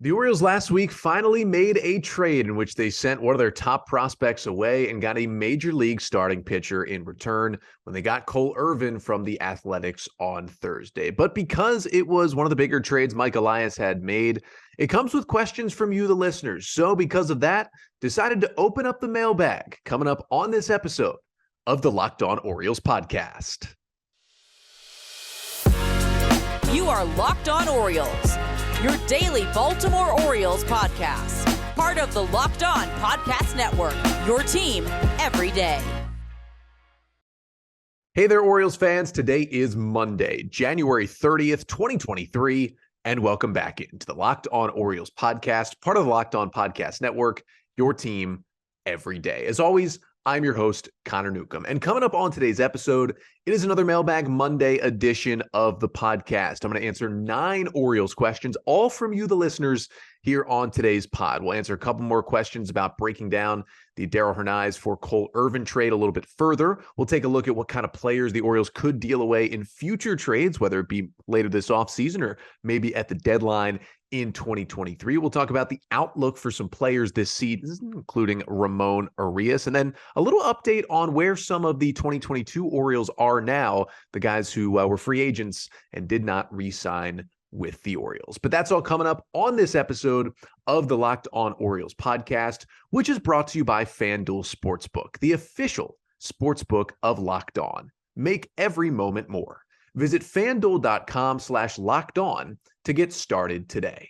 The Orioles last week finally made a trade in which they sent one of their top prospects away and got a major league starting pitcher in return when they got Cole Irvin from the Athletics on Thursday. But because it was one of the bigger trades Mike Elias had made, it comes with questions from you, the listeners. So because of that, decided to open up the mailbag coming up on this episode of the Locked On Orioles podcast. You are Locked On Orioles, your daily Baltimore Orioles podcast. Part of the Locked On Podcast Network, your team every day. Hey there, Orioles fans. Today is Monday, January 30th, 2023, and welcome back into the Locked On Orioles podcast, part of the Locked On Podcast Network, your team every day. As always, I'm your host, Connor Newcomb. And coming up on today's episode, it is another Mailbag Monday edition of the podcast. I'm going to answer 9 Orioles questions, all from you, the listeners, here on today's pod. We'll answer a couple more questions about breaking down the Darell Hernaiz for Cole Irvin trade a little bit further. We'll take a look at what kind of players the Orioles could deal away in future trades, whether it be later this offseason or maybe at the deadline in 2023. We'll talk about the outlook for some players this season, including Ramón Urías, and then a little update on where some of the 2022 Orioles are now, the guys who were free agents and did not re-sign with the Orioles. But that's all coming up on this episode of the Locked On Orioles podcast, which is brought to you by FanDuel Sportsbook, the official sportsbook of Locked On. Make every moment more. Visit FanDuel.com/LockedOn to get started today.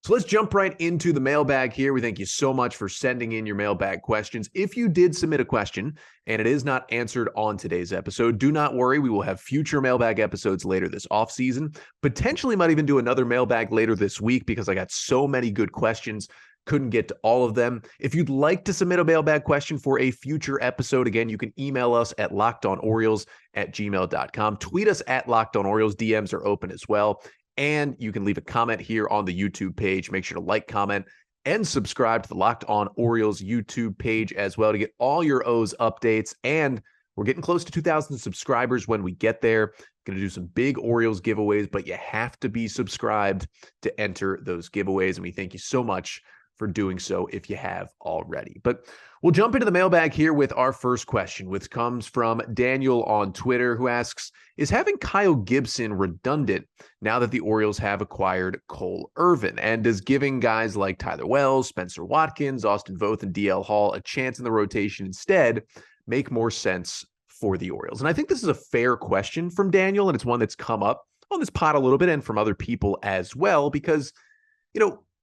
So let's jump right into the mailbag here. We thank you so much for sending in your mailbag questions. If you did submit a question and it is not answered on today's episode, do not worry. We will have future mailbag episodes later this offseason. Potentially might even do another mailbag later this week because I got so many good questions. Couldn't get to all of them. If you'd like to submit a mailbag question for a future episode, again, you can email us at lockedonorioles@gmail.com. Tweet us at lockedonorioles. DMs are open as well. And you can leave a comment here on the YouTube page. Make sure to like, comment, and subscribe to the Locked On Orioles YouTube page as well to get all your O's updates. And we're getting close to 2,000 subscribers when we get there. Going to do some big Orioles giveaways, but you have to be subscribed to enter those giveaways. And we thank you so much for doing so if you have already. But we'll jump into the mailbag here with our first question, which comes from Daniel on Twitter, who asks, is having Kyle Gibson redundant now that the Orioles have acquired Cole Irvin? And does giving guys like Tyler Wells, Spencer Watkins, Austin Voth, and DL Hall a chance in the rotation instead make more sense for the Orioles? And I think this is a fair question from Daniel, and it's one that's come up on this pod a little bit and from other people as well, because,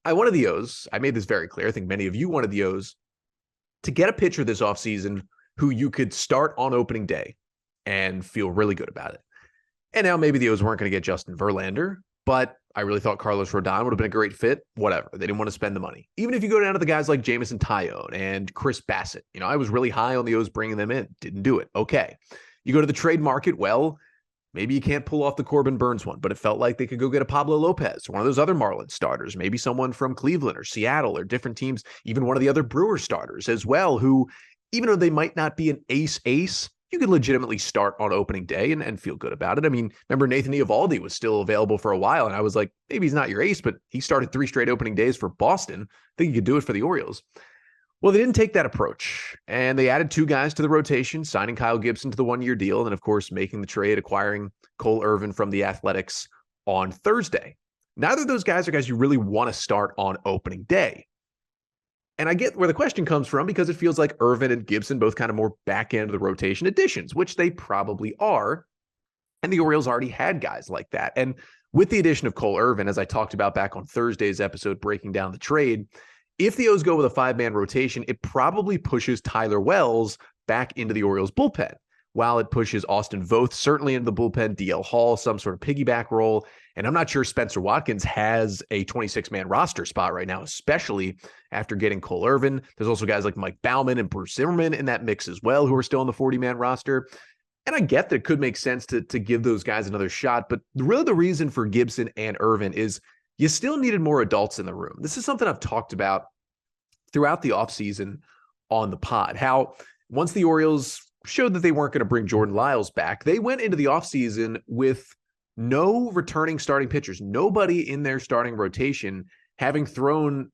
I wanted the O's. I made this very clear. I think many of you wanted the O's to get a pitcher this offseason who you could start on opening day and feel really good about it. And now maybe the O's weren't going to get Justin Verlander, but I really thought Carlos Rodon would have been a great fit. Whatever. They didn't want to spend the money. Even if you go down to the guys like Jamison Tyone and Chris Bassett, I was really high on the O's bringing them in. Didn't do it. Okay. You go to the trade market. Well, maybe you can't pull off the Corbin Burnes one, but it felt like they could go get a Pablo Lopez, one of those other Marlins starters, maybe someone from Cleveland or Seattle or different teams, even one of the other Brewer starters as well, who, even though they might not be an ace, you could legitimately start on opening day and feel good about it. I mean, remember Nathan Eovaldi was still available for a while, and I was like, maybe he's not your ace, but he started 3 straight opening days for Boston. I think he could do it for the Orioles. Well, they didn't take that approach, and they added 2 guys to the rotation, signing Kyle Gibson to the 1-year deal, and of course, making the trade, acquiring Cole Irvin from the Athletics on Thursday. Neither of those guys are guys you really want to start on opening day. And I get where the question comes from because it feels like Irvin and Gibson both kind of more back end of the rotation additions, which they probably are. And the Orioles already had guys like that. And with the addition of Cole Irvin, as I talked about back on Thursday's episode, breaking down the trade, if the O's go with a 5-man rotation, it probably pushes Tyler Wells back into the Orioles bullpen, while it pushes Austin Voth certainly into the bullpen, DL Hall, some sort of piggyback role. And I'm not sure Spencer Watkins has a 26-man roster spot right now, especially after getting Cole Irvin. There's also guys like Mike Baumann and Bruce Zimmerman in that mix as well, who are still on the 40-man roster. And I get that it could make sense to give those guys another shot. But really the reason for Gibson and Irvin is you still needed more adults in the room. This is something I've talked about throughout the offseason on the pod, how once the Orioles showed that they weren't going to bring Jordan Lyles back, they went into the offseason with no returning starting pitchers. Nobody in their starting rotation having thrown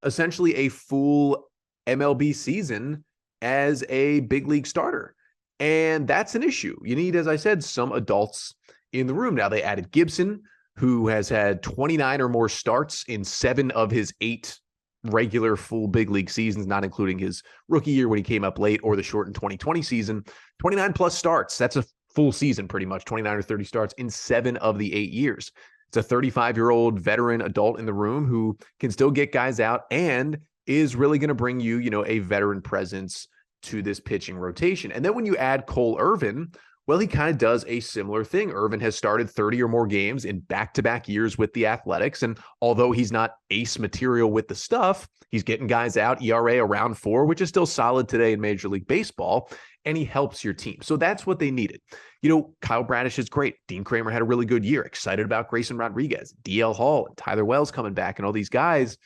essentially a full MLB season as a big league starter. And that's an issue. You need, as I said, some adults in the room. Now they added Gibson, who has had 29 or more starts in 7 of his 8 regular full big league seasons, not including his rookie year when he came up late or the shortened 2020 season. 29 plus starts. That's a full season, pretty much 29 or 30 starts in 7 of the 8 years. It's a 35-year-old veteran adult in the room who can still get guys out and is really going to bring you, a veteran presence to this pitching rotation. And then when you add Cole Irvin, well, he kind of does a similar thing. Irvin has started 30 or more games in back-to-back years with the Athletics. And although he's not ace material with the stuff, he's getting guys out, ERA around 4, which is still solid today in Major League Baseball. And he helps your team. So that's what they needed. Kyle Bradish is great. Dean Kramer had a really good year. Excited about Grayson Rodriguez, DL Hall, and Tyler Wells coming back and all these guys.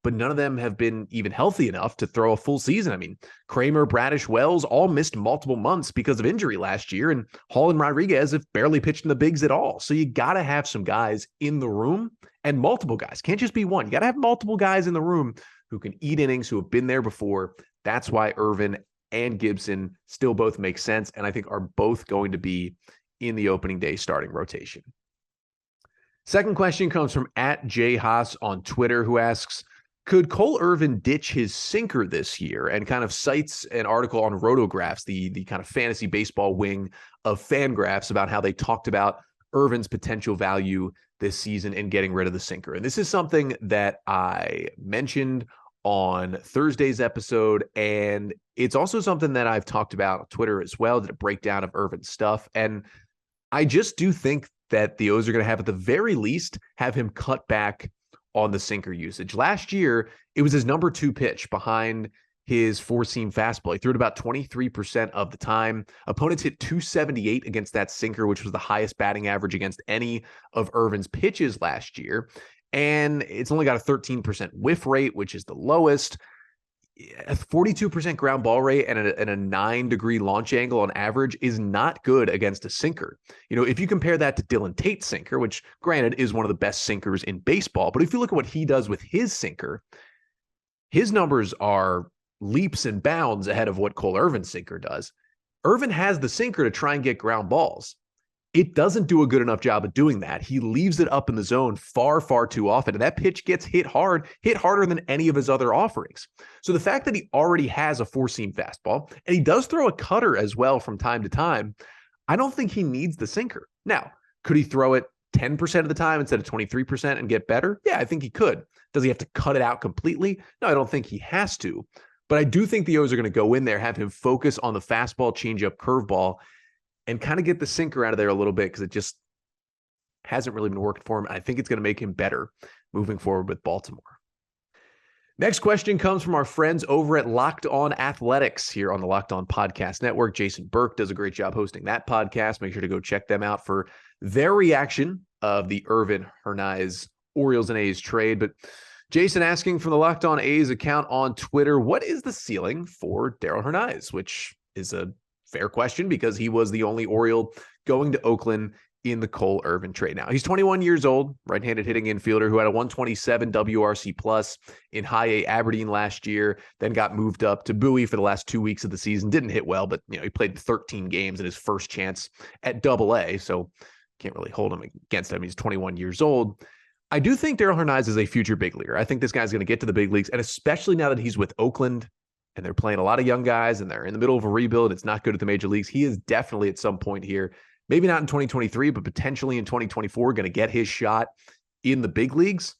But none of them have been even healthy enough to throw a full season. I mean, Kramer, Bradish, Wells all missed multiple months because of injury last year, and Hall and Rodriguez have barely pitched in the bigs at all. So you got to have some guys in the room, and multiple guys. Can't just be one. You got to have multiple guys in the room who can eat innings, who have been there before. That's why Irvin and Gibson still both make sense, and I think are both going to be in the opening day starting rotation. Second question comes from @JHaas on Twitter, who asks, could Cole Irvin ditch his sinker this year? And kind of cites an article on Rotographs, the kind of fantasy baseball wing of Fangraphs, about how they talked about Irvin's potential value this season in getting rid of the sinker. And this is something that I mentioned on Thursday's episode, and it's also something that I've talked about on Twitter as well, did a breakdown of Irvin's stuff. And I just do think that the O's are going to have, at the very least, have him cut back on the sinker usage. Last year, it was his number 2 pitch behind his four-seam fastball. He threw it about 23% of the time. Opponents hit .278 against that sinker, which was the highest batting average against any of Irvin's pitches last year. And it's only got a 13% whiff rate, which is the lowest. A 42% ground ball rate and a 9-degree launch angle on average is not good against a sinker. If you compare that to Dylan Tate's sinker, which granted is one of the best sinkers in baseball, but if you look at what he does with his sinker, his numbers are leaps and bounds ahead of what Cole Irvin's sinker does. Irvin has the sinker to try and get ground balls. It doesn't do a good enough job of doing that. He leaves it up in the zone far, far too often. And that pitch gets hit harder than any of his other offerings. So the fact that he already has a four-seam fastball, and he does throw a cutter as well from time to time, I don't think he needs the sinker. Now, could he throw it 10% of the time instead of 23% and get better? Yeah, I think he could. Does he have to cut it out completely? No, I don't think he has to. But I do think the O's are going to go in there, have him focus on the fastball, changeup, curveball, and kind of get the sinker out of there a little bit, because it just hasn't really been working for him. I think it's going to make him better moving forward with Baltimore. Next question comes from our friends over at Locked On Athletics here on the Locked On Podcast Network. Jason Burke does a great job hosting that podcast. Make sure to go check them out for their reaction of the Darell Hernaiz Orioles and A's trade. But Jason asking from the Locked On A's account on Twitter, what is the ceiling for Darell Hernaiz? Which is a fair question, because he was the only Oriole going to Oakland in the Cole Irvin trade. Now, he's 21 years old, right-handed hitting infielder who had a 127 WRC plus in high A Aberdeen last year, then got moved up to Bowie for the last 2 weeks of the season. Didn't hit well, but he played 13 games in his first chance at Double-A, so can't really hold him against him. He's 21 years old. I do think Darell Hernaiz is a future big leaguer. I think this guy's going to get to the big leagues, and especially now that he's with Oakland, and they're playing a lot of young guys, and they're in the middle of a rebuild. It's not good at the major leagues. He is definitely at some point here, maybe not in 2023, but potentially in 2024, going to get his shot in the big leagues.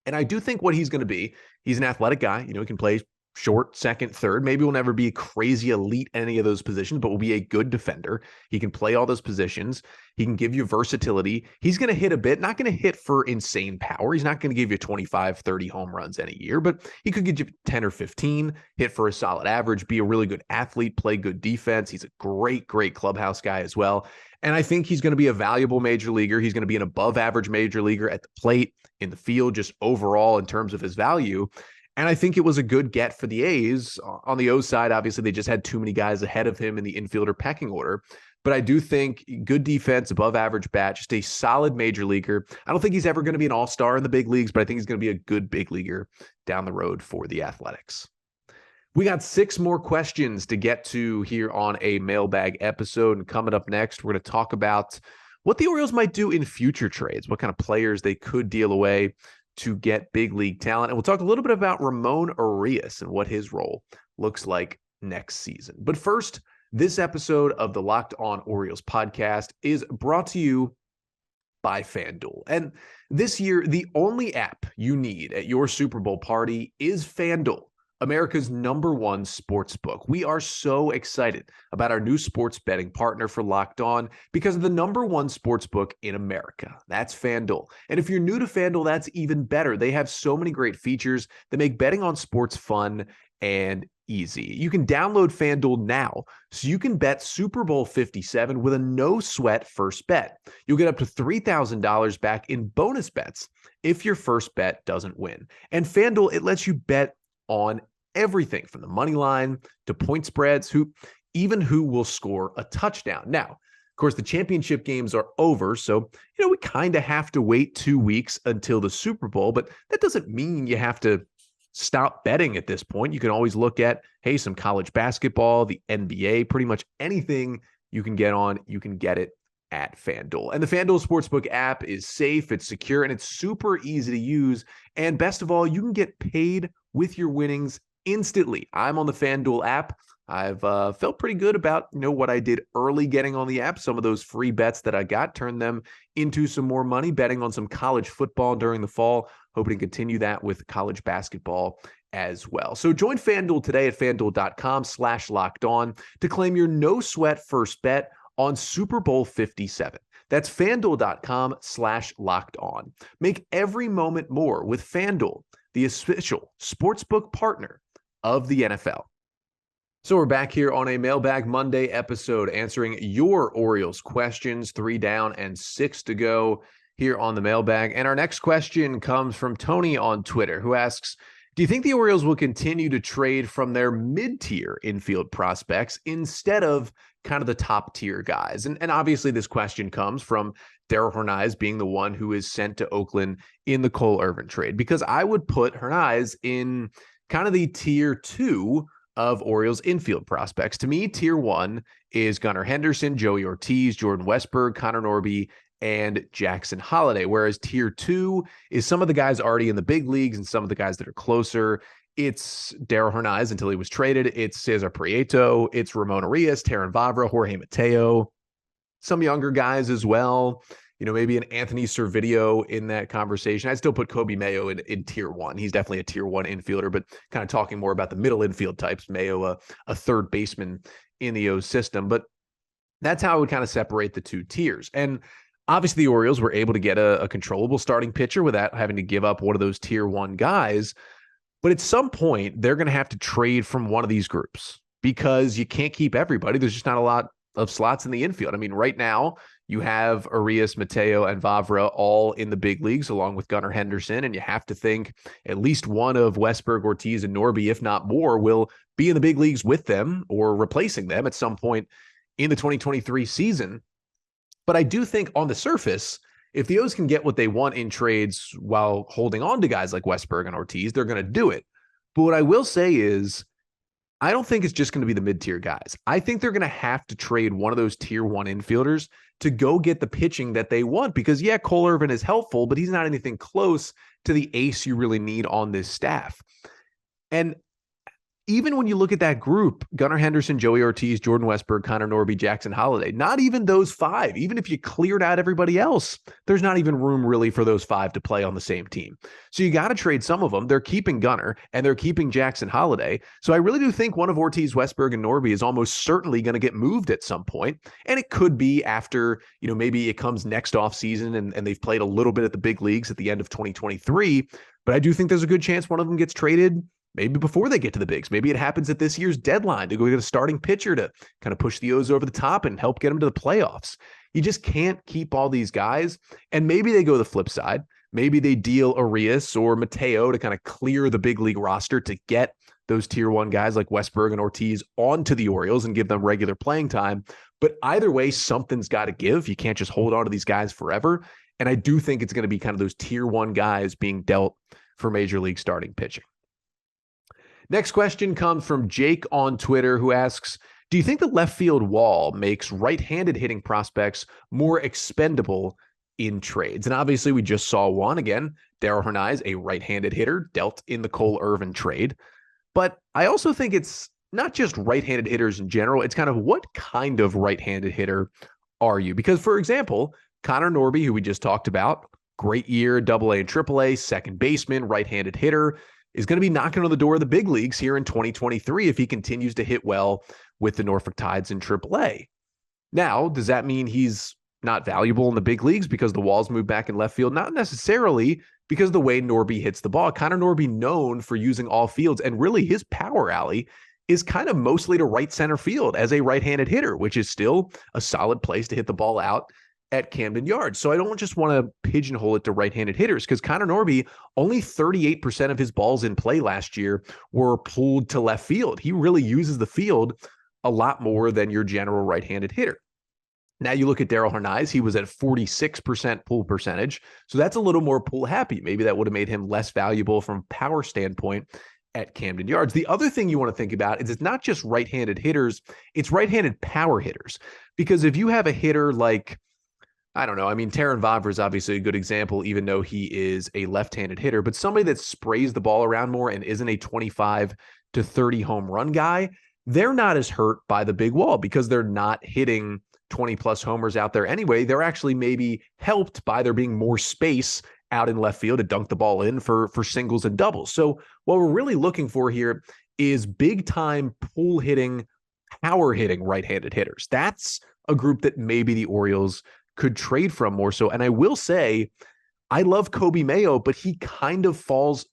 And I do think what he's going to be, he's an athletic guy. He can play short, second, third. Maybe will never be crazy elite in any of those positions, but will be a good defender. He can play all those positions. He can give you versatility. He's going to hit a bit, not going to hit for insane power. He's not going to give you 25, 30 home runs any year, but he could give you 10 or 15, hit for a solid average, be a really good athlete, play good defense. He's a great, great clubhouse guy as well. And I think he's going to be a valuable major leaguer. He's going to be an above average major leaguer at the plate, in the field, just overall in terms of his value. And I think it was a good get for the A's. On the O's side, obviously, they just had too many guys ahead of him in the infielder pecking order. But I do think good defense, above average bat, just a solid major leaguer. I don't think he's ever going to be an all-star in the big leagues, but I think he's going to be a good big leaguer down the road for the Athletics. We got 6 more questions to get to here on a mailbag episode. And coming up next, we're going to talk about what the Orioles might do in future trades, what kind of players they could deal away to get big league talent. And we'll talk a little bit about Ramón Urías and what his role looks like next season. But first, this episode of the Locked On Orioles podcast is brought to you by FanDuel. And this year, the only app you need at your Super Bowl party is FanDuel, America's #1 sports book. We are so excited about our new sports betting partner for Locked On because of the #1 sports book in America. That's FanDuel. And if you're new to FanDuel, that's even better. They have so many great features that make betting on sports fun and easy. You can download FanDuel now so you can bet Super Bowl 57 with a no-sweat first bet. You'll get up to $3,000 back in bonus bets if your first bet doesn't win. And FanDuel, it lets you bet on everything from the money line to point spreads, who will score a touchdown. Now, of course, the championship games are over, so we kind of have to wait 2 weeks until the Super Bowl, but that doesn't mean you have to stop betting at this point. You can always look at, hey, some college basketball, the NBA, pretty much anything you can get on, you can get it at FanDuel. And the FanDuel Sportsbook app is safe, it's secure, and it's super easy to use. And best of all, you can get paid with your winnings instantly. I'm on the FanDuel app. I've felt pretty good about what I did early getting on the app. Some of those free bets that I got, turned them into some more money, betting on some college football during the fall. Hoping to continue that with college basketball as well. So join FanDuel today at FanDuel.com/lockedon to claim your no sweat first bet on Super Bowl 57. That's FanDuel.com/lockedon. Make every moment more with FanDuel, the official sportsbook partner of the NFL. So we're back here on a Mailbag Monday episode answering your Orioles questions. 3 down and 6 to go here on the Mailbag. And our next question comes from Tony on Twitter, who asks, do you think the Orioles will continue to trade from their mid-tier infield prospects instead of kind of the top-tier guys? And obviously this question comes from Darell Hernaiz being the one who is sent to Oakland in the Cole Irvin trade, because I would put Hernaiz in kind of the tier 2 of Orioles infield prospects. To me, tier 1 is Gunnar Henderson, Joey Ortiz, Jordan Westburg, Connor Norby, and Jackson Holliday, whereas tier 2 is some of the guys already in the big leagues and some of the guys that are closer. It's Darell Hernaiz until he was traded. It's Cesar Prieto. It's Ramon Urías, Terran Vavra, Jorge Mateo, some younger guys as well. Maybe an Anthony Servideo in that conversation. I'd still put Kobe Mayo in tier 1. He's definitely a tier 1 infielder, but kind of talking more about the middle infield types. Mayo, a third baseman in the O system. But that's how I would kind of separate the 2 tiers. And obviously, the Orioles were able to get a controllable starting pitcher without having to give up one of those tier 1 guys. But at some point, they're going to have to trade from one of these groups because you can't keep everybody. There's just not a lot of slots in the infield. I mean, right now, you have Urías, Mateo, and Vavra all in the big leagues, along with Gunnar Henderson, and you have to think at least one of Westburg, Ortiz, and Norby, if not more, will be in the big leagues with them or replacing them at some point in the 2023 season. But I do think on the surface, if the O's can get what they want in trades while holding on to guys like Westburg and Ortiz, they're going to do it. But what I will say is, I don't think it's just going to be the mid-tier guys. I think they're going to have to trade one of those tier 1 infielders to go get the pitching that they want, because yeah, Cole Irvin is helpful, but he's not anything close to the ace you really need on this staff. And even when you look at that group, Gunnar Henderson, Joey Ortiz, Jordan Westburg, Connor Norby, Jackson Holliday, not even those 5, even if you cleared out everybody else, there's not even room really for those 5 to play on the same team. So you got to trade some of them. They're keeping Gunnar and they're keeping Jackson Holliday. So I really do think one of Ortiz, Westburg, and Norby is almost certainly going to get moved at some point. And it could be after, maybe it comes next off season and they've played a little bit at the big leagues at the end of 2023. But I do think there's a good chance one of them gets traded maybe before they get to the bigs. Maybe it happens at this year's deadline to go get a starting pitcher to kind of push the O's over the top and help get them to the playoffs. You just can't keep all these guys. And maybe they go the flip side. Maybe they deal Urías or Mateo to kind of clear the big league roster to get those tier 1 guys like Westburg and Ortiz onto the Orioles and give them regular playing time. But either way, something's got to give. You can't just hold on to these guys forever. And I do think it's going to be kind of those tier 1 guys being dealt for Major League starting pitching. Next question comes from Jake on Twitter, who asks, do you think the left field wall makes right-handed hitting prospects more expendable in trades? And obviously we just saw one again, Darell Hernaiz, a right-handed hitter, dealt in the Cole Irvin trade. But I also think it's not just right-handed hitters in general. It's kind of what kind of right-handed hitter are you? Because, for example, Connor Norby, who we just talked about, great year, AA and AAA, second baseman, right-handed hitter, is going to be knocking on the door of the big leagues here in 2023 if he continues to hit well with the Norfolk Tides in AAA. Now, does that mean he's not valuable in the big leagues because the walls move back in left field? Not necessarily, because the way Norby hits the ball. Connor Norby, known for using all fields, and really his power alley is kind of mostly to right center field as a right-handed hitter, which is still a solid place to hit the ball out at Camden Yards. So I don't just want to pigeonhole it to right-handed hitters, because Connor Norby, only 38% of his balls in play last year were pulled to left field. He really uses the field a lot more than your general right-handed hitter. Now you look at Darell Hernaiz, he was at 46% pull percentage. So that's a little more pull happy. Maybe that would have made him less valuable from a power standpoint at Camden Yards. The other thing you want to think about is it's not just right-handed hitters, it's right-handed power hitters. Because if you have a hitter like, I don't know, I mean, Terrin Vavra is obviously a good example, even though he is a left-handed hitter, but somebody that sprays the ball around more and isn't a 25 to 30 home run guy, they're not as hurt by the big wall because they're not hitting 20 plus homers out there anyway. They're actually maybe helped by there being more space out in left field to dunk the ball in for singles and doubles. So what we're really looking for here is big time pull hitting, power hitting right-handed hitters. That's a group that maybe the Orioles could trade from more so. And I will say, I love Kobe Mayo, but he kind of falls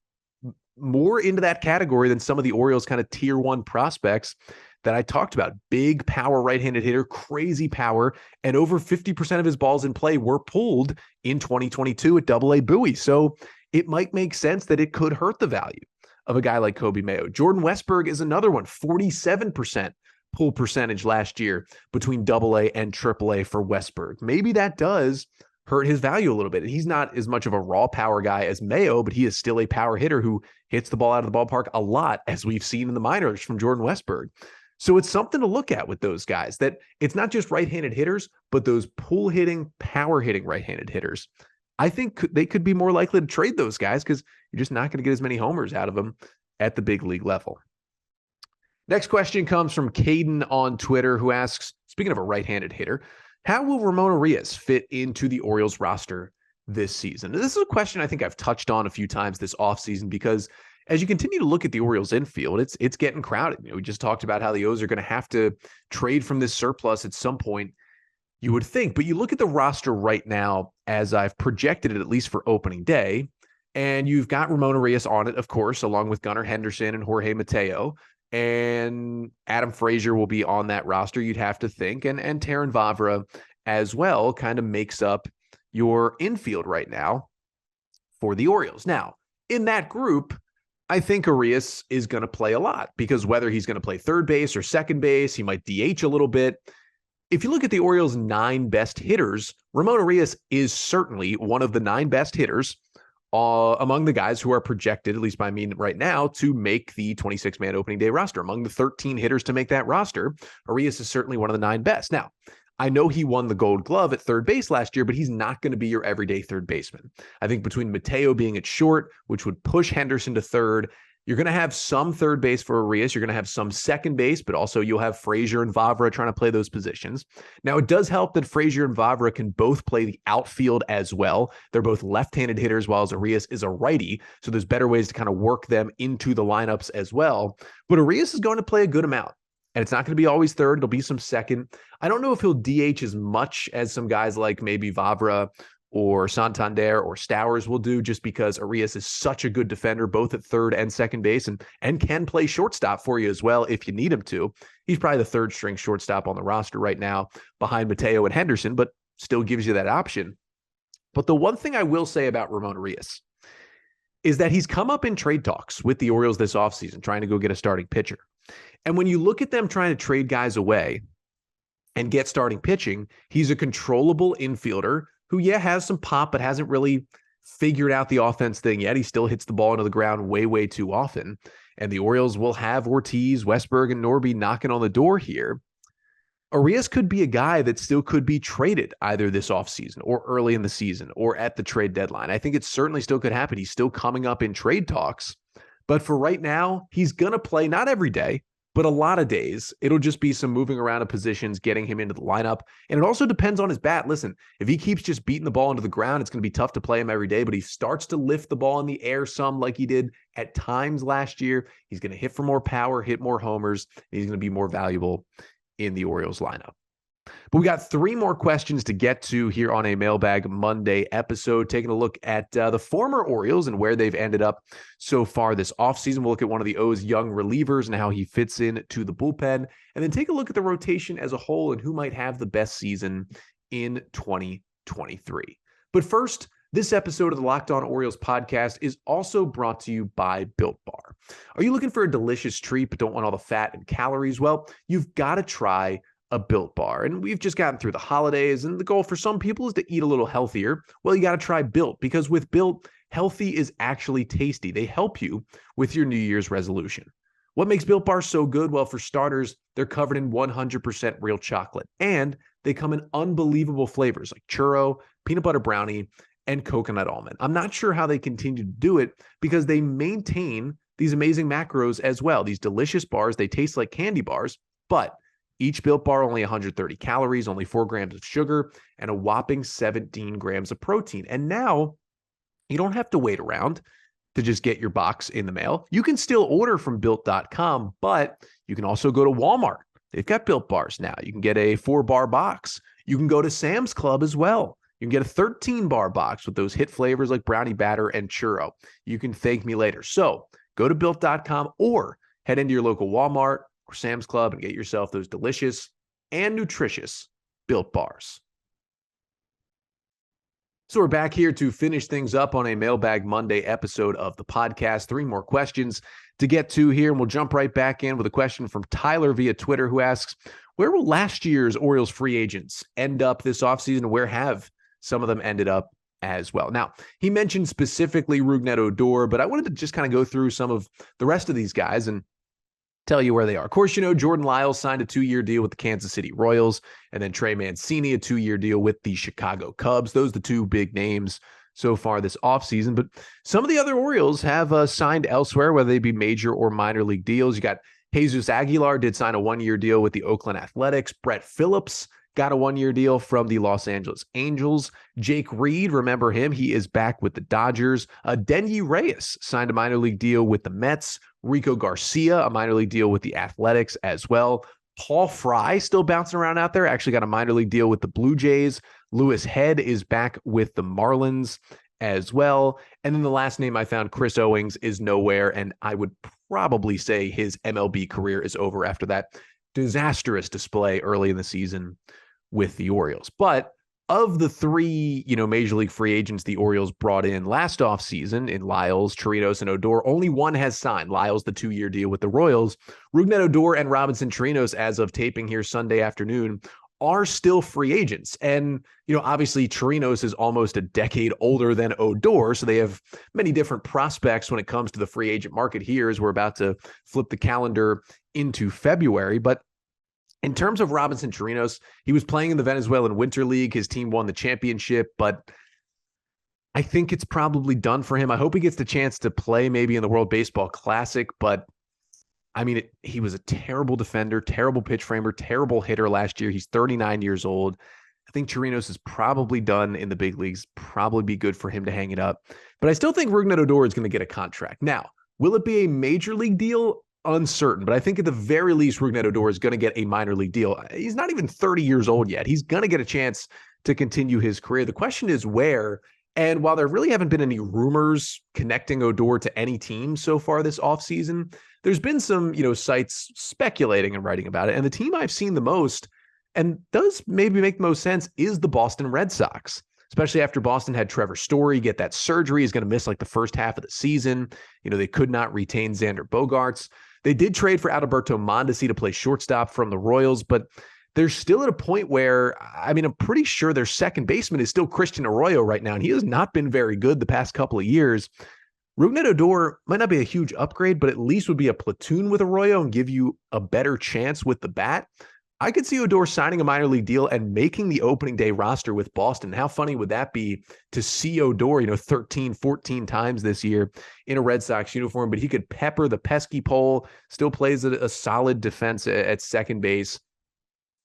more into that category than some of the Orioles kind of tier 1 prospects that I talked about. Big power right-handed hitter, crazy power, and over 50% of his balls in play were pulled in 2022 at AA Bowie. So it might make sense that it could hurt the value of a guy like Kobe Mayo. Jordan Westburg is another one, 47% pull percentage last year between AA and AAA for Westburg. Maybe that does hurt his value a little bit. And he's not as much of a raw power guy as Mayo, but he is still a power hitter who hits the ball out of the ballpark a lot, as we've seen in the minors from Jordan Westburg. So it's something to look at with those guys, that it's not just right-handed hitters, but those pull hitting, power hitting right-handed hitters. I think they could be more likely to trade those guys because you're just not going to get as many homers out of them at the big league level. Next question comes from Caden on Twitter, who asks, speaking of a right-handed hitter, how will Ramon Urías fit into the Orioles roster this season? This is a question I think I've touched on a few times this offseason, because as you continue to look at the Orioles infield, it's getting crowded. We just talked about how the O's are going to have to trade from this surplus at some point, you would think. But you look at the roster right now, as I've projected it, at least for opening day, and you've got Ramon Urías on it, of course, along with Gunnar Henderson and Jorge Mateo, and Adam Frazier will be on that roster, you'd have to think, and Terrin Vavra as well kind of makes up your infield right now for the Orioles. Now, in that group, I think Urías is going to play a lot, because whether he's going to play third base or second base, he might DH a little bit. If you look at the Orioles' 9 best hitters, Ramon Urías is certainly one of the 9 best hitters among the guys who are projected, at least by me right now, to make the 26-man opening day roster. Among the 13 hitters to make that roster, Urías is certainly one of the 9 best. Now, I know he won the Gold Glove at third base last year, but he's not going to be your everyday third baseman. I think between Mateo being at short, which would push Henderson to third, you're going to have some third base for Urías. You're going to have some second base, but also you'll have Frazier and Vavra trying to play those positions. Now, it does help that Frazier and Vavra can both play the outfield as well. They're both left-handed hitters, while Urías is a righty, so there's better ways to kind of work them into the lineups as well. But Urías is going to play a good amount. And it's not going to be always third. It'll be some second. I don't know if he'll DH as much as some guys like maybe Vavra or Santander or Stowers will do, just because Urías is such a good defender, both at third and second base, and can play shortstop for you as well if you need him to. He's probably the third string shortstop on the roster right now behind Mateo and Henderson, but still gives you that option. But the one thing I will say about Ramon Urías is that he's come up in trade talks with the Orioles this offseason, trying to go get a starting pitcher. And when you look at them trying to trade guys away, and get starting pitching. He's a controllable infielder who, has some pop, but hasn't really figured out the offense thing yet. He still hits the ball into the ground way, way too often. And the Orioles will have Ortiz, Westberg, and Norby knocking on the door here. Urías could be a guy that still could be traded either this offseason or early in the season or at the trade deadline. I think it certainly still could happen. He's still coming up in trade talks. But for right now, he's going to play not every day, but a lot of days. It'll just be some moving around of positions, getting him into the lineup. And it also depends on his bat. Listen, if he keeps just beating the ball into the ground, it's going to be tough to play him every day, but he starts to lift the ball in the air some like he did at times last year. He's going to hit for more power, hit more homers. And he's going to be more valuable in the Orioles lineup. But we got 3 more questions to get to here on a Mailbag Monday episode, taking a look at the former Orioles and where they've ended up so far this offseason. We'll look at one of the O's young relievers and how he fits in to the bullpen, and then take a look at the rotation as a whole and who might have the best season in 2023. But first, this episode of the Locked On Orioles podcast is also brought to you by Built Bar. Are you looking for a delicious treat but don't want all the fat and calories? Well, you've got to try a Built Bar. And we've just gotten through the holidays, and the goal for some people is to eat a little healthier. Well, you got to try Built, because with Built, healthy is actually tasty. They help you with your New Year's resolution. What makes Built Bars so good? Well, for starters, they're covered in 100% real chocolate, and they come in unbelievable flavors like churro, peanut butter brownie, and coconut almond. I'm not sure how they continue to do it, because they maintain these amazing macros as well. These delicious bars, they taste like candy bars, but each Built Bar only 130 calories, only 4 grams of sugar, and a whopping 17 grams of protein. And now you don't have to wait around to just get your box in the mail. You can still order from Built.com, but you can also go to Walmart. They've got Built Bars now. You can get a 4-bar box. You can go to Sam's Club as well. You can get a 13-bar box with those hit flavors like brownie batter and churro. You can thank me later. So go to Built.com or head into your local Walmart or Sam's Club and get yourself those delicious and nutritious Built Bars. So we're back here to finish things up on a Mailbag Monday episode of the podcast. 3 more questions to get to here, and we'll jump right back in with a question from Tyler via Twitter, who asks, where will last year's Orioles free agents end up this offseason, and where have some of them ended up as well? Now, he mentioned specifically Rougned Odor, but I wanted to just kind of go through some of the rest of these guys and tell you where they are. Of course, Jordan Lyles signed a 2-year deal with the Kansas City Royals, and then Trey Mancini, a 2-year deal with the Chicago Cubs. Those are the 2 big names so far this offseason. But some of the other Orioles have signed elsewhere, whether they be major or minor league deals. You got Jesus Aguilar did sign a 1-year deal with the Oakland Athletics. Brett Phillips got a 1-year deal from the Los Angeles Angels. Jake Reed, remember him, he is back with the Dodgers. Yennier Reyes signed a minor league deal with the Mets. Rico Garcia, a minor league deal with the Athletics as well. Paul Fry still bouncing around out there, actually got a minor league deal with the Blue Jays. Lewis Head is back with the Marlins as well. And then the last name I found, Chris Owings, is nowhere, and I would probably say his MLB career is over after that disastrous display early in the season with the Orioles. But of the 3, major league free agents the Orioles brought in last offseason in Lyles, Chirinos, and Odor, only one has signed. Lyles, the 2-year deal with the Royals. Rougned Odor and Robinson Chirinos, as of taping here Sunday afternoon, are still free agents. And, obviously Chirinos is almost a decade older than Odor, so they have many different prospects when it comes to the free agent market here as we're about to flip the calendar into February. But in terms of Robinson Chirinos, he was playing in the Venezuelan Winter League. His team won the championship, but I think it's probably done for him. I hope he gets the chance to play maybe in the World Baseball Classic, but he was a terrible defender, terrible pitch framer, terrible hitter last year. He's 39 years old. I think Chirinos is probably done in the big leagues, probably be good for him to hang it up. But I still think Rougned Odor is going to get a contract. Now, will it be a major league deal? Uncertain, but I think at the very least, Rougned Odor is going to get a minor league deal. He's not even 30 years old yet. He's going to get a chance to continue his career. The question is where, and while there really haven't been any rumors connecting Odor to any team so far this offseason, there's been some, sites speculating and writing about it. And the team I've seen the most, and does maybe make the most sense, is the Boston Red Sox. Especially after Boston had Trevor Story get that surgery. He's going to miss like the first half of the season. They could not retain Xander Bogaerts. They did trade for Adalberto Mondesi to play shortstop from the Royals, but they're still at a point where, I mean, I'm pretty sure their second baseman is still Christian Arroyo right now, and he has not been very good the past couple of years. Rougned Odor might not be a huge upgrade, but at least would be a platoon with Arroyo and give you a better chance with the bat. I could see Odor signing a minor league deal and making the opening day roster with Boston. How funny would that be to see Odor, 13, 14 times this year in a Red Sox uniform, but he could pepper the pesky pole, still plays a solid defense at second base.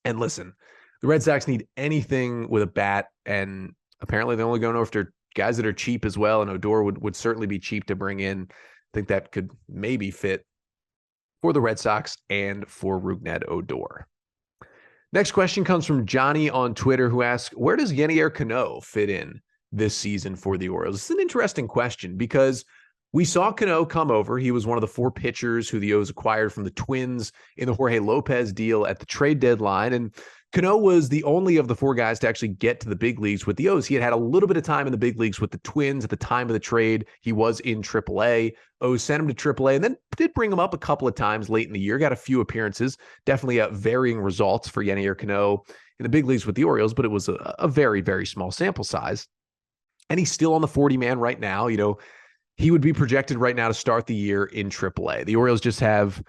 And listen, the Red Sox need anything with a bat, and apparently they're only going after guys that are cheap as well, and Odor would certainly be cheap to bring in. I think that could maybe fit for the Red Sox and for Rougned Odor. Next question comes from Johnny on Twitter, who asks, where does Yennier Canoa fit in this season for the Orioles? It's an interesting question because we saw Cano come over. He was one of the 4 pitchers who the O's acquired from the Twins in the Jorge Lopez deal at the trade deadline. And Cano was the only of the 4 guys to actually get to the big leagues with the O's. He had a little bit of time in the big leagues with the Twins at the time of the trade. He was in AAA. O's sent him to AAA and then did bring him up a couple of times late in the year. Got a few appearances. Definitely varying results for Yennier Canoa in the big leagues with the Orioles, but it was a very, very small sample size. And he's still on the 40-man right now. He would be projected right now to start the year in AAA. The Orioles just have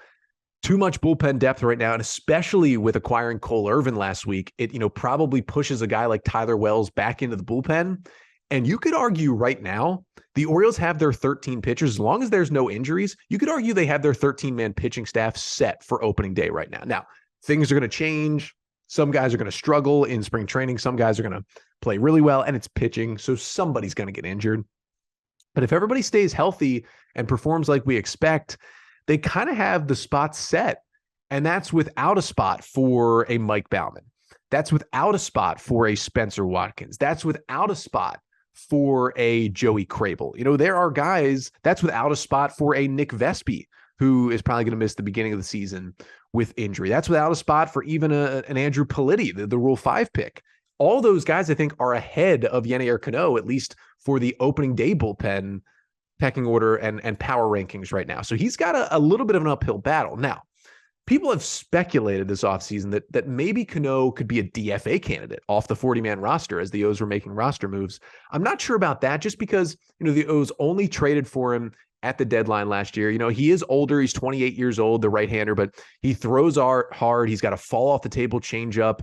too much bullpen depth right now, and especially with acquiring Cole Irvin last week, it probably pushes a guy like Tyler Wells back into the bullpen. And you could argue right now, the Orioles have their 13 pitchers. As long as there's no injuries, you could argue they have their 13-man pitching staff set for opening day right now. Now, things are going to change. Some guys are going to struggle in spring training. Some guys are going to play really well, and it's pitching, so somebody's going to get injured. But if everybody stays healthy and performs like we expect, they kind of have the spot set. And that's without a spot for a Mike Baumann. That's without a spot for a Spencer Watkins. That's without a spot for a Joey Crable. There are guys that's without a spot for a Nick Vespi, who is probably going to miss the beginning of the season with injury. That's without a spot for even an Andrew Politti, the Rule 5 pick. All those guys, I think, are ahead of Yennier Canoa, at least for the opening day bullpen pecking order and power rankings right now. So he's got a little bit of an uphill battle. Now, people have speculated this offseason that maybe Cano could be a DFA candidate off the 40-man roster as the O's were making roster moves. I'm not sure about that just because, the O's only traded for him at the deadline last year. He is older. He's 28 years old, the right-hander, but he throws hard. He's got a fall off the table changeup.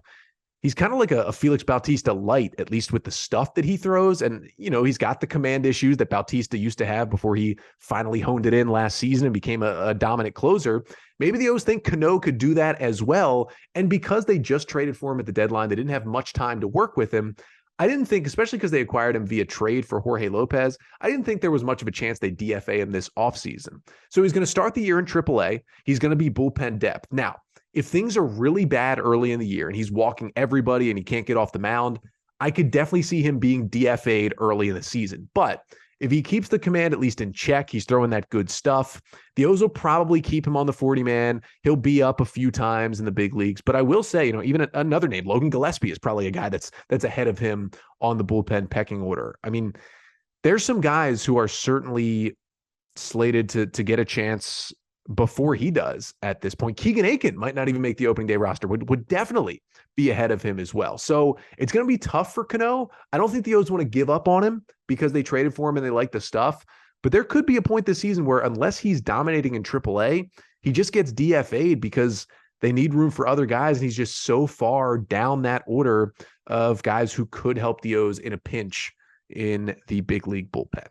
He's kind of like a Felix Bautista light, at least with the stuff that he throws. And, he's got the command issues that Bautista used to have before he finally honed it in last season and became a dominant closer. Maybe the O's think Cano could do that as well. And because they just traded for him at the deadline, they didn't have much time to work with him. I didn't think, especially because they acquired him via trade for Jorge Lopez, I didn't think there was much of a chance they DFA him this offseason. So he's going to start the year in AAA. He's going to be bullpen depth. Now, if things are really bad early in the year and he's walking everybody and he can't get off the mound, I could definitely see him being DFA'd early in the season. But if he keeps the command at least in check, he's throwing that good stuff, the O's will probably keep him on the 40-man. He'll be up a few times in the big leagues. But I will say, even another name, Logan Gillespie, is probably a guy that's ahead of him on the bullpen pecking order. I mean, there's some guys who are certainly slated to get a chance before he does at this point. Keegan Aiken might not even make the opening day roster, would definitely be ahead of him as well. So it's going to be tough for Cano. I don't think the O's want to give up on him because they traded for him and they like the stuff, but there could be a point this season where unless he's dominating in AAA, he just gets DFA'd because they need room for other guys. And he's just so far down that order of guys who could help the O's in a pinch in the big league bullpen.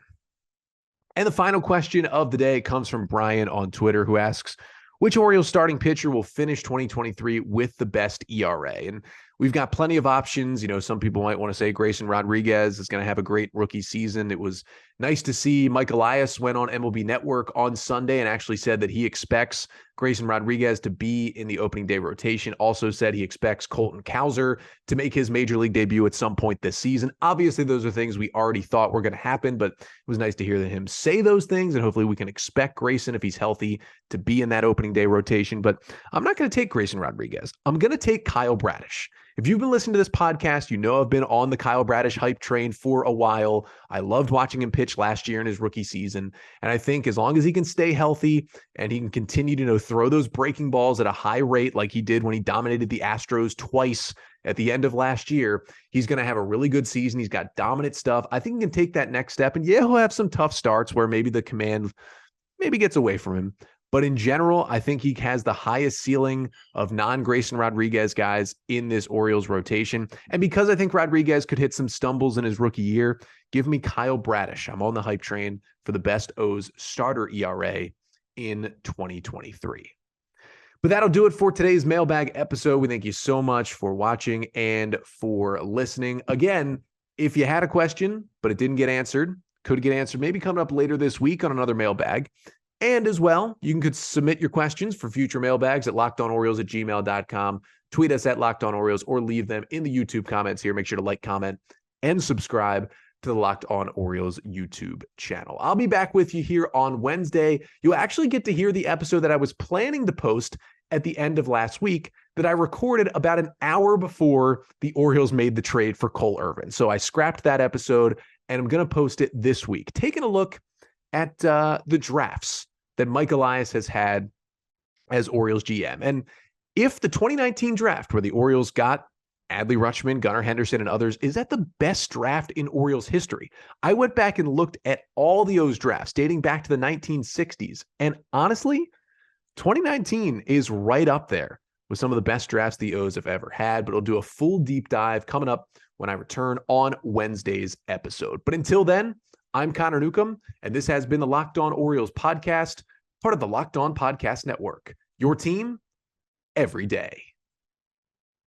And the final question of the day comes from Brian on Twitter, who asks, which Orioles starting pitcher will finish 2023 with the best ERA? And we've got plenty of options. Some people might want to say Grayson Rodriguez is going to have a great rookie season. It was nice to see Mike Elias went on MLB Network on Sunday and actually said that he expects Grayson Rodriguez to be in the opening day rotation. Also said he expects Colton Cowser to make his major league debut at some point this season. Obviously, those are things we already thought were going to happen, but it was nice to hear him say those things, and hopefully we can expect Grayson, if he's healthy, to be in that opening day rotation. But I'm not going to take Grayson Rodriguez. I'm going to take Kyle Bradish. If you've been listening to this podcast, you know I've been on the Kyle Bradish hype train for a while. I loved watching him pitch last year in his rookie season. And I think as long as he can stay healthy and he can continue to throw those breaking balls at a high rate like he did when he dominated the Astros twice at the end of last year, he's going to have a really good season. He's got dominant stuff. I think he can take that next step. And yeah, he'll have some tough starts where maybe the command maybe gets away from him. But in general, I think he has the highest ceiling of non-Grayson Rodriguez guys in this Orioles rotation. And because I think Rodriguez could hit some stumbles in his rookie year, give me Kyle Bradish. I'm on the hype train for the best O's starter ERA in 2023. But that'll do it for today's mailbag episode. We thank you so much for watching and for listening. Again, if you had a question, but it didn't get answered, could get answered maybe coming up later this week on another mailbag. And as well, you can submit your questions for future mailbags at lockedonorioles@gmail.com. Tweet us at lockedonorioles or leave them in the YouTube comments here. Make sure to like, comment, and subscribe to the Locked On Orioles YouTube channel. I'll be back with you here on Wednesday. You'll actually get to hear the episode that I was planning to post at the end of last week that I recorded about an hour before the Orioles made the trade for Cole Irvin. So I scrapped that episode and I'm going to post it this week, taking a look at the drafts that Mike Elias has had as Orioles GM. And if the 2019 draft where the Orioles got Adley Rutschman, Gunnar Henderson, and others, is that the best draft in Orioles history? I went back and looked at all the O's drafts dating back to the 1960s. And honestly, 2019 is right up there with some of the best drafts the O's have ever had. But I'll do a full deep dive coming up when I return on Wednesday's episode. But until then, I'm Connor Newcomb, and this has been the Locked On Orioles podcast, part of the Locked On Podcast Network. Your team every day.